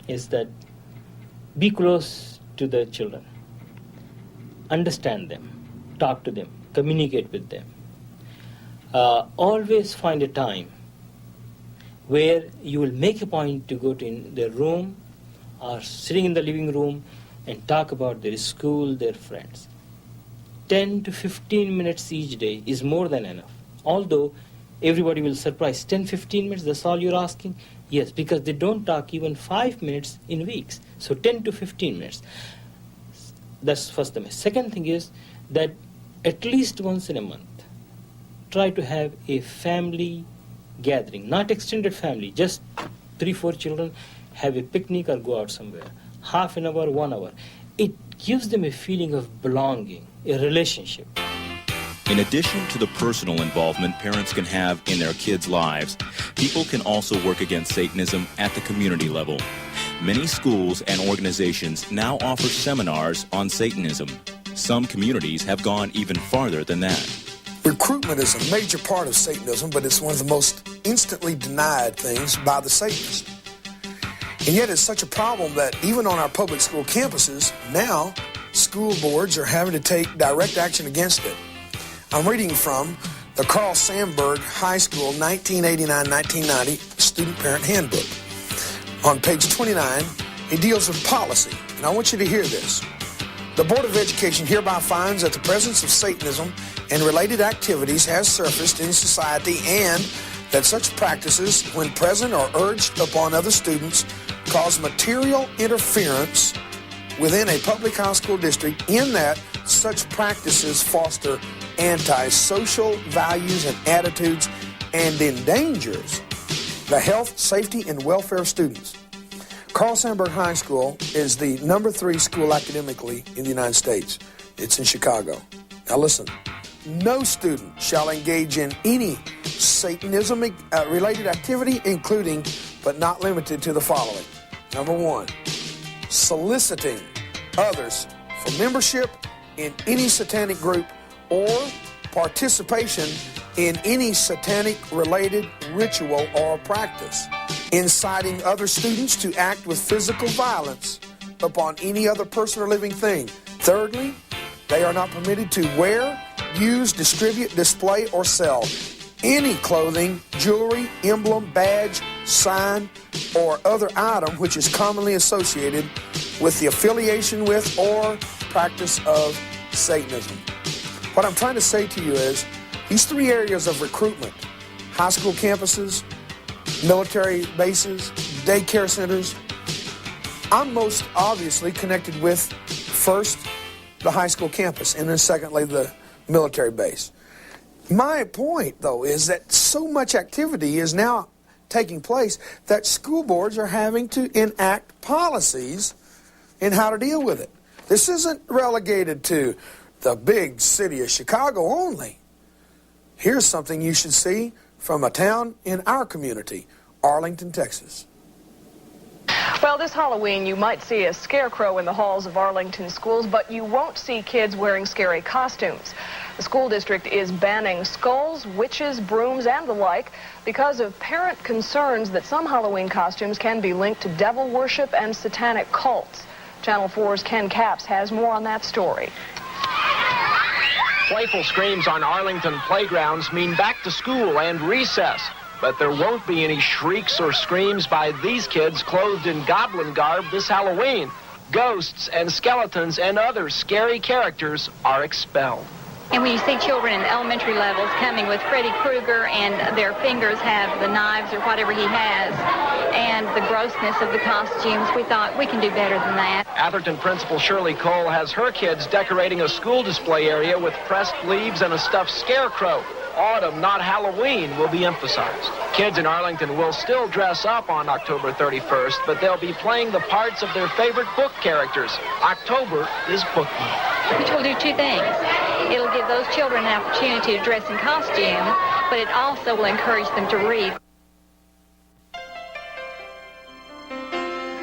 is that be close to the children. Understand them, talk to them, communicate with them. Always find a time where you will make a point to go to their room or sitting in the living room and talk about their school, their friends. 10 to 15 minutes each day is more than enough. Although everybody will surprise, 10-15 minutes, that's all you're asking? Yes, because they don't talk even 5 minutes in weeks. So 10 to 15 minutes. That's first thing. Second thing is that at least once in a month, try to have a family gathering, not extended family, just 3-4 children, have a picnic or go out somewhere. Half an hour, 1 hour. It gives them a feeling of belonging, a relationship. In addition to the personal involvement parents can have in their kids' lives, people can also work against Satanism at the community level. Many schools and organizations now offer seminars on Satanism. Some communities have gone even farther than that. Recruitment is a major part of Satanism, but it's one of the most instantly denied things by the Satanists. And yet it's such a problem that even on our public school campuses, now school boards are having to take direct action against it. I'm reading from the Carl Sandburg High School 1989-1990 Student Parent Handbook. On page 29, it deals with policy, and I want you to hear this. The Board of Education hereby finds that the presence of Satanism and related activities has surfaced in society and that such practices, when present or urged upon other students, cause material interference within a public high school district in that such practices foster anti-social values and attitudes and endangers the health, safety, and welfare of students. Carl Sandburg High School is the number 3 school academically in the United States. It's in Chicago. Now listen, no student shall engage in any Satanism-related activity, including but not limited to the following. Number 1, soliciting others for membership in any satanic group or participation in any satanic-related ritual or practice, inciting other students to act with physical violence upon any other person or living thing. Thirdly, they are not permitted to wear, use, distribute, display, or sell any clothing, jewelry, emblem, badge, sign, or other item which is commonly associated with the affiliation with or practice of Satanism. What I'm trying to say to you is these three areas of recruitment, high school campuses, military bases, daycare centers, I'm most obviously connected with, first, the high school campus, and then secondly, the military base. My point, though, is that so much activity is now taking place that school boards are having to enact policies in how to deal with it. This isn't relegated to the big city of Chicago only. Here's something you should see from a town in our community, Arlington, Texas. Well, this Halloween, you might see a scarecrow in the halls of Arlington schools, but you won't see kids wearing scary costumes. The school district is banning skulls, witches, brooms, and the like because of parent concerns that some Halloween costumes can be linked to devil worship and satanic cults. Channel 4's Ken Capps has more on that story. Playful screams on Arlington playgrounds mean back to school and recess. But there won't be any shrieks or screams by these kids clothed in goblin garb this Halloween. Ghosts and skeletons and other scary characters are expelled. And when you see children in elementary levels coming with Freddy Krueger and their fingers have the knives or whatever he has, and the grossness of the costumes, we thought we can do better than that. Atherton Principal Shirley Cole has her kids decorating a school display area with pressed leaves and a stuffed scarecrow. Autumn, not Halloween, will be emphasized. Kids in Arlington will still dress up on October 31st, but they'll be playing the parts of their favorite book characters. October is book month. Which will do two things. It'll give those children an opportunity to dress in costume, but it also will encourage them to read.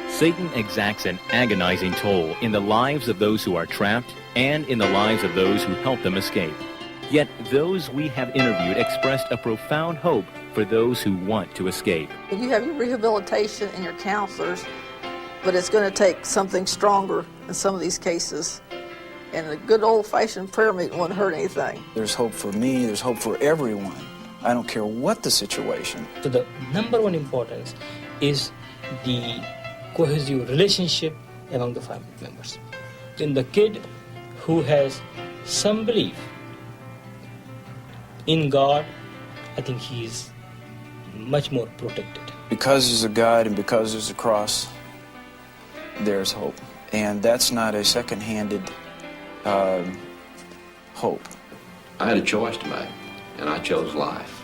Satan exacts an agonizing toll in the lives of those who are trapped and in the lives of those who help them escape. Yet those we have interviewed expressed a profound hope for those who want to escape. You have your rehabilitation and your counselors, but it's going to take something stronger in some of these cases. And a good old-fashioned prayer meeting wouldn't hurt anything. There's hope for me, there's hope for everyone. I don't care what the situation. So the number one importance is the cohesive relationship among the family members. In the kid who has some belief in God, I think he's much more protected. Because there's a God and because there's a cross, there's hope. And that's not a second-handed hope. I had a choice to make, and I chose life.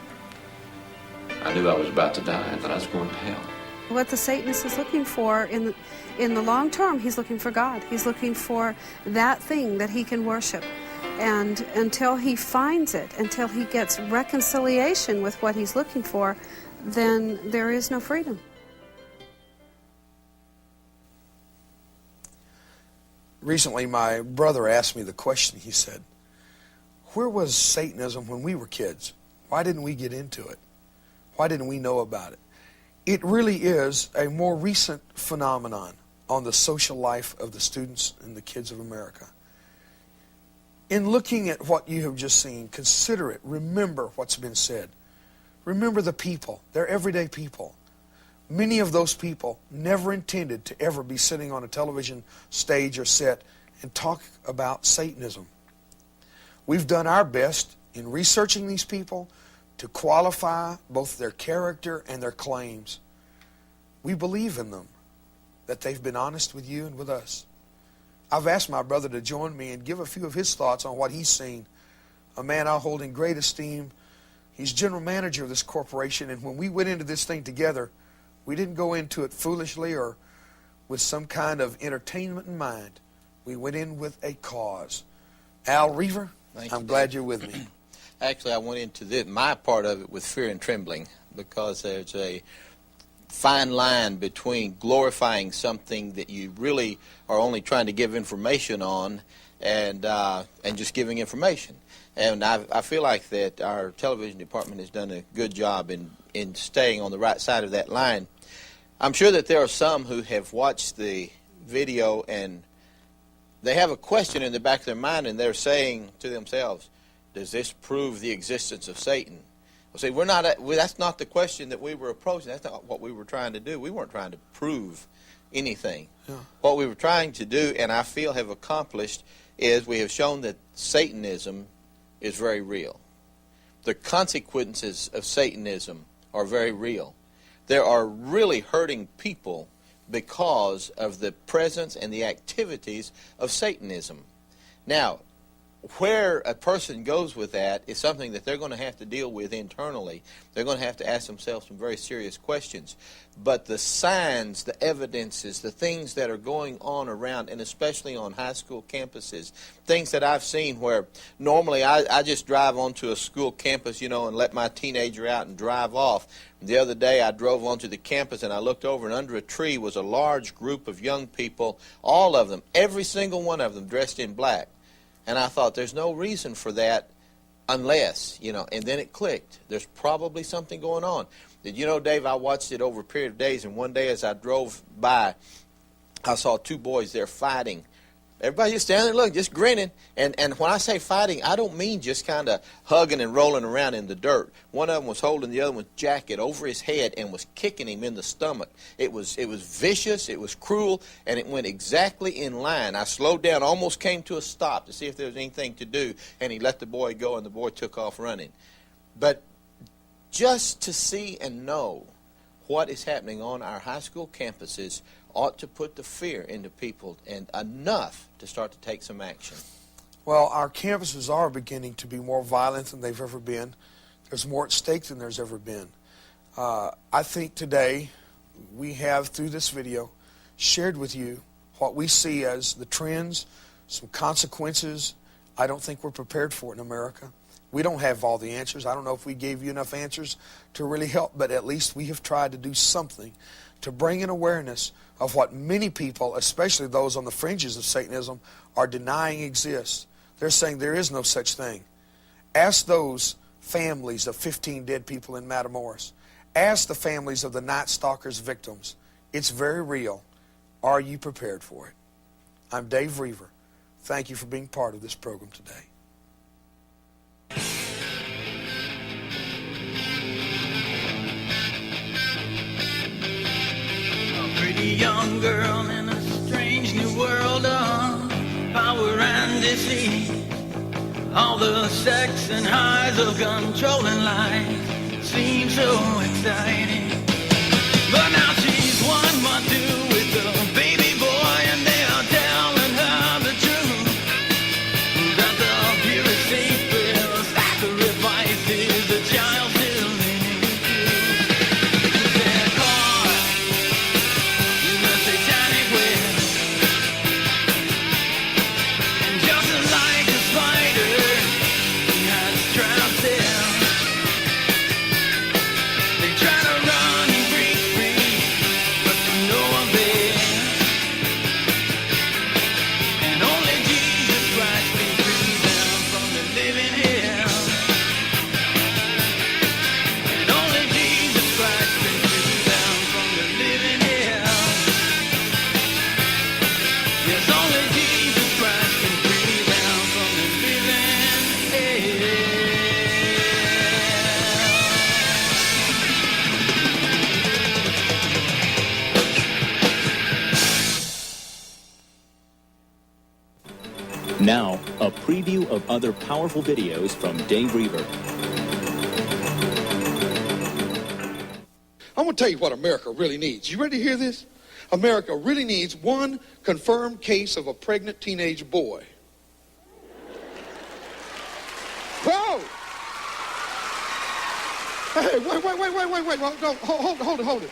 I knew I was about to die and that I was going to hell. What the Satanist is looking for in the long term, he's looking for God. He's looking for that thing that he can worship. And until he finds it, until he gets reconciliation with what he's looking for, then there is no freedom. Recently, my brother asked me the question. He said, where was Satanism when we were kids? Why didn't we get into it? Why didn't we know about it? It really is a more recent phenomenon on the social life of the students and the kids of America. In looking at what you have just seen, consider it. Remember what's been said. Remember the people. They're everyday people. Many of those people never intended to ever be sitting on a television stage or set and talk about Satanism. We've done our best in researching these people to qualify both their character and their claims. We believe in them, that they've been honest with you and with us. I've asked my brother to join me and give a few of his thoughts on what he's seen. A man I hold in great esteem. He's general manager of this corporation, and when we went into this thing together, we didn't go into it foolishly or with some kind of entertainment in mind. We went in with a cause. Al Reaver, I'm glad you're with me. Actually, I went into my part of it with fear and trembling, because there's a fine line between glorifying something that you really are only trying to give information on and just giving information. And I feel like that our television department has done a good job in staying on the right side of that line. I'm sure that there are some who have watched the video and they have a question in the back of their mind, and they're saying to themselves, does this prove the existence of Satan? Well, see, that's not the question that we were approaching. That's not what we were trying to do. We weren't trying to prove anything. Yeah. What we were trying to do, and I feel have accomplished, is we have shown that Satanism is very real. The consequences of Satanism are very real. There are really hurting people because of the presence and the activities of Satanism. Now, where a person goes with that is something that they're going to have to deal with internally. They're going to have to ask themselves some very serious questions. But the signs, the evidences, the things that are going on around, and especially on high school campuses, things that I've seen where normally I just drive onto a school campus, and let my teenager out and drive off. The other day I drove onto the campus and I looked over, and under a tree was a large group of young people, all of them, every single one of them dressed in black. And I thought, there's no reason for that unless, and then it clicked. There's probably something going on. Did you know, Dave, I watched it over a period of days, and one day as I drove by, I saw two boys there fighting. Everybody just standing there looking, just grinning. And when I say fighting, I don't mean just kind of hugging and rolling around in the dirt. One of them was holding the other one's jacket over his head and was kicking him in the stomach. It was vicious, it was cruel, and it went exactly in line. I slowed down, almost came to a stop to see if there was anything to do, and he let the boy go, and the boy took off running. But just to see and know what is happening on our high school campuses ought to put the fear into people, and enough to start to take some action. Well, our campuses are beginning to be more violent than they've ever been. There's more at stake than there's ever been. I think today we have, through this video, shared with you what we see as the trends, some consequences I don't think we're prepared for in America. We don't have all the answers. I don't know if we gave you enough answers to really help, but at least we have tried to do something to bring an awareness of what many people, especially those on the fringes of Satanism, are denying exists. They're saying there is no such thing. Ask those families of 15 dead people in Matamoros. Ask the families of the Night Stalker's victims. It's very real. Are you prepared for it? I'm Dave Reaver. Thank you for being part of this program today. Pretty young girl in a strange new world of power and deceit. All the sex and highs of controlling life seem so exciting. But now she's 1 month due with a baby boy, and they are telling her the truth. That the purest sacred sacrifice is the child still living too. They're caught in the satanic web, and just like a spider, he has trapped them. They try to run and break free, but to no avail. And only Jesus Christ can free them from the living hell. And only Jesus Christ can free them from the living hell. Yes, only Jesus Christ can free them from the living hell. Now, a preview of other powerful videos from Dave Reaver. I'm going to tell you what America really needs. You ready to hear this? America really needs one confirmed case of a pregnant teenage boy. Whoa! Hey, wait. No, hold it.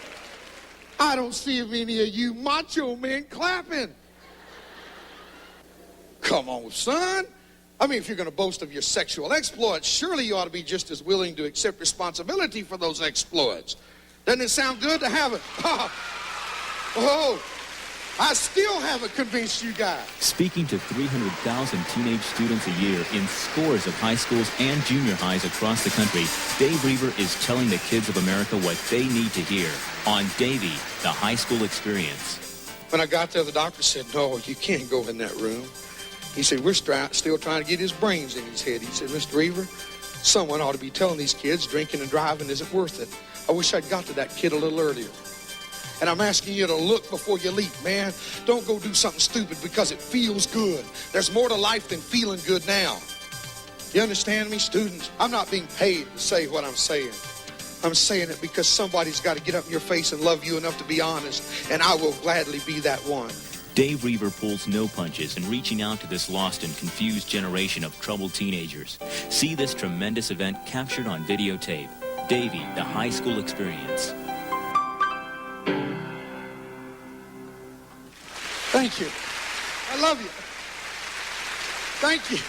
I don't see many of you macho men clapping. Come on, son. I mean, if you're going to boast of your sexual exploits, surely you ought to be just as willing to accept responsibility for those exploits. Doesn't it sound good to have it? Oh, I still haven't convinced you guys. Speaking to 300,000 teenage students a year in scores of high schools and junior highs across the country, Dave Reaver is telling the kids of America what they need to hear on Davey, the high school experience. When I got there, the doctor said, no, you can't go in that room. He said, we're still trying to get his brains in his head. He said, Mr. Reaver, someone ought to be telling these kids drinking and driving isn't worth it. I wish I'd got to that kid a little earlier. And I'm asking you to look before you leap, man. Don't go do something stupid because it feels good. There's more to life than feeling good now. You understand me, students? I'm not being paid to say what I'm saying. I'm saying it because somebody's got to get up in your face and love you enough to be honest, and I will gladly be that one. Dave Reaver pulls no punches in reaching out to this lost and confused generation of troubled teenagers. See this tremendous event captured on videotape. Davey, the high school experience. Thank you. I love you. Thank you.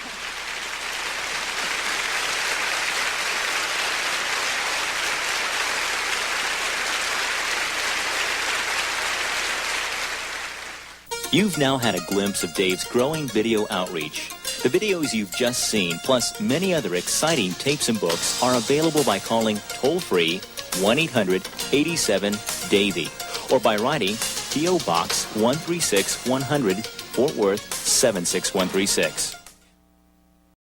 You've now had a glimpse of Dave's growing video outreach. The videos you've just seen, plus many other exciting tapes and books, are available by calling toll-free 1-800-87-DAVEY or by writing P.O. Box 136-100, Fort Worth 76136.